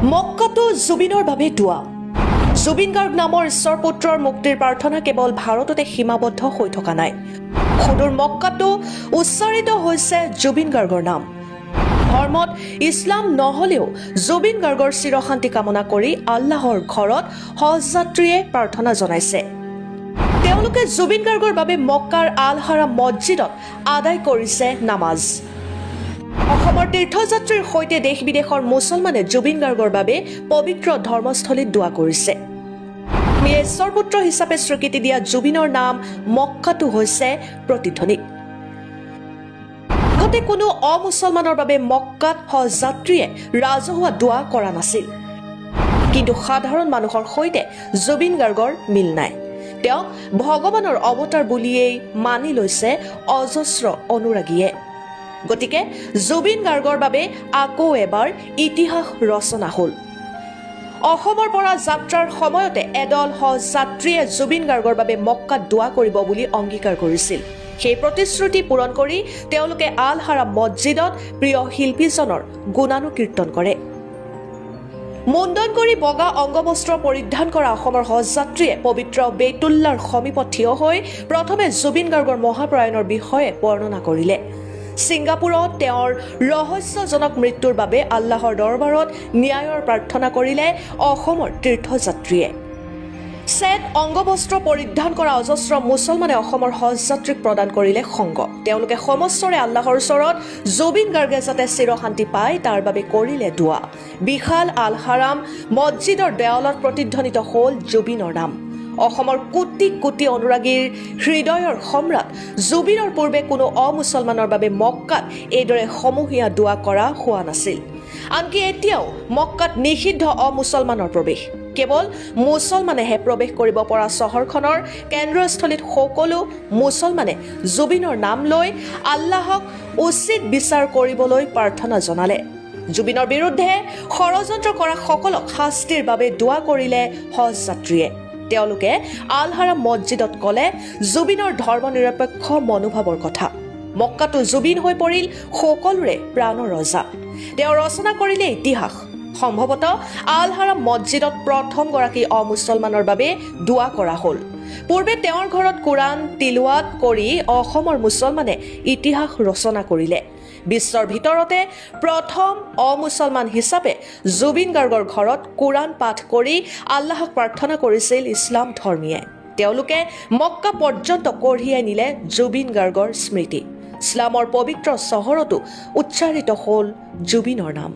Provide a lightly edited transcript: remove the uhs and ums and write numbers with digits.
মক্কাতো জুবিনৰ বাবে দোৱা। জুবিন গাৰ্গ নামৰ ঈশ্বৰ পুত্ৰৰ মুক্তিৰ প্ৰাৰ্থনা কেৱল ভাৰততে সীমাবদ্ধ হৈ থকা নাই। সুদূৰ মক্কাতো উচ্চাৰিত হৈছে জুবিন গাৰ্গৰ নাম। ধৰ্মত ইছলাম নহলেও জুবিন গাৰ্গৰ চিৰশান্তি কামনা কৰি আল্লাহৰ ঘৰত হজ যাত্ৰীয়ে প্ৰাৰ্থনা জনাইছে। তেওঁলোকে জুবিন গাৰ্গৰ বাবে মক্কাৰ আল হাৰাম মছজিদত আদায় কৰিছে নামাজ। অসমৰ তীৰ্থযাত্ৰীৰ সৈতে দেশ বিদেশৰ মুছলমানে জুবিন গাৰ্গৰ বাবে পবিত্ৰ ধৰ্মস্থলীত দোৱা কৰিছে। ঈশ্বৰ পুত্ৰ হিচাপে স্বীকৃতি দিয়া জুবিনৰ নাম মক্কাতো হৈছে প্ৰতিধ্বনি। আগতে কোনো অমুছলমানৰ বাবে মক্কাত হজ যাত্ৰীয়ে ৰাজহুৱা দোৱা কৰা নাছিল। কিন্তু সাধাৰণ মানুহৰ সৈতে জুবিন গাৰ্গৰ মিল নাই। তেওঁক ভগৱানৰ অৱতাৰ বুলিয়েই মানি লৈছে অজস্ৰ অনুৰাগীয়ে। গতিকে জুবিন গাৰ্গৰ বাবে আকৌ এবাৰ ইতিহাস ৰচনা হ'ল। অসমৰ পৰা যাত্ৰাৰ সময়তে এদল হজ যাত্ৰীয়ে জুবিন গাৰ্গৰ বাবে মক্কাত দোৱা কৰিব বুলি অংগীকাৰ কৰিছিল। সেই প্ৰতিশ্ৰুতি পূৰণ কৰি তেওঁলোকে আল হাৰাম মছজিদত প্ৰিয় শিল্পীজনৰ গুণানুকীৰ্তন কৰে। মুণ্ডন কৰি বগা অংগবস্ত্ৰ পৰিধান কৰা অসমৰ হজ যাত্ৰীয়ে পবিত্ৰ বেইতুল্লাৰ সমীপত থিয় হৈ প্ৰথমে জুবিন গাৰ্গৰ মহাপ্ৰয়াণৰ বিষয়ে বৰ্ণনা কৰিলে। ছিংগাপুৰত তেওঁৰ ৰহস্যজনক মৃত্যুৰ বাবে আল্লাহৰ দৰবাৰত ন্যায়ৰ প্ৰাৰ্থনা কৰিলে অসমৰ তীৰ্থযাত্ৰীয়ে। ছেট অংগবস্ত্ৰ পৰিধান কৰা অজস্ৰ মুছলমানে অসমৰ হজ যাত্ৰীক প্ৰদান কৰিলে সংগ। তেওঁলোকে সমস্তৰে আল্লাহৰ ওচৰত জুবিন গাৰ্গে যাতে চিৰশান্তি পায় তাৰ বাবে কৰিলে দোৱা। বিশাল আল হাৰাম মছজিদৰ দেৱালত প্ৰতিধ্বনিত হ'ল জুবিনৰ নাম। অসমৰ কোটি কোটি অনুৰাগীৰ হৃদয়ৰ সম্ৰাট জুবিনৰ পূৰ্বে কোনো অমুছলমানৰ বাবে মক্কাত এইদৰে সমূহীয়া দোৱা কৰা হোৱা নাছিল। আনকি এতিয়াও মক্কাত নিষিদ্ধ অমুছলমানৰ প্ৰৱেশ। কেৱল মুছলমানেহে প্ৰৱেশ কৰিব পৰা চহৰখনৰ কেন্দ্ৰস্থলীত সকলো মুছলমানে জুবিনৰ নাম লৈ আল্লাহক উচিত বিচাৰ কৰিবলৈ প্ৰাৰ্থনা জনালে। জুবিনৰ বিৰুদ্ধে ষড়যন্ত্ৰ কৰা সকলক শাস্তিৰ বাবে দোৱা কৰিলে হজ যাত্ৰীয়ে। তেওঁলোকে আল হাৰাম মছজিদত ক'লে জুবিনৰ ধৰ্মনিৰপেক্ষ মনোভাৱৰ কথা। মক্কাতো জুবিন হৈ পৰিল সকলোৰে প্ৰাণৰ ৰজা। তেওঁ ৰচনা কৰিলে ইতিহাস। সম্ভৱতঃ আল হাৰাম মছজিদত প্ৰথমগৰাকী অমুছলমানৰ বাবে দোৱা কৰা হ'ল। পূৰ্বে তেওঁৰ ঘৰত কোৰাণ তিলৱাত কৰি অসমৰ মুছলমানে ইতিহাস ৰচনা কৰিলে। বিশ্বৰ ভিতৰতে প্ৰথম অমুছলমান হিচাপে জুবিন গাৰ্গৰ ঘৰত কোৰাণ পাঠ কৰি আল্লাহক প্ৰাৰ্থনা কৰিছিল ইছলাম ধৰ্মীয়ে। তেওঁলোকে মক্কা পৰ্যন্ত কঢ়িয়াই নিলে জুবিন গাৰ্গৰ স্মৃতি। ইছলামৰ পবিত্ৰ চহৰতো উচ্চাৰিত হ'ল জুবিনৰ নাম।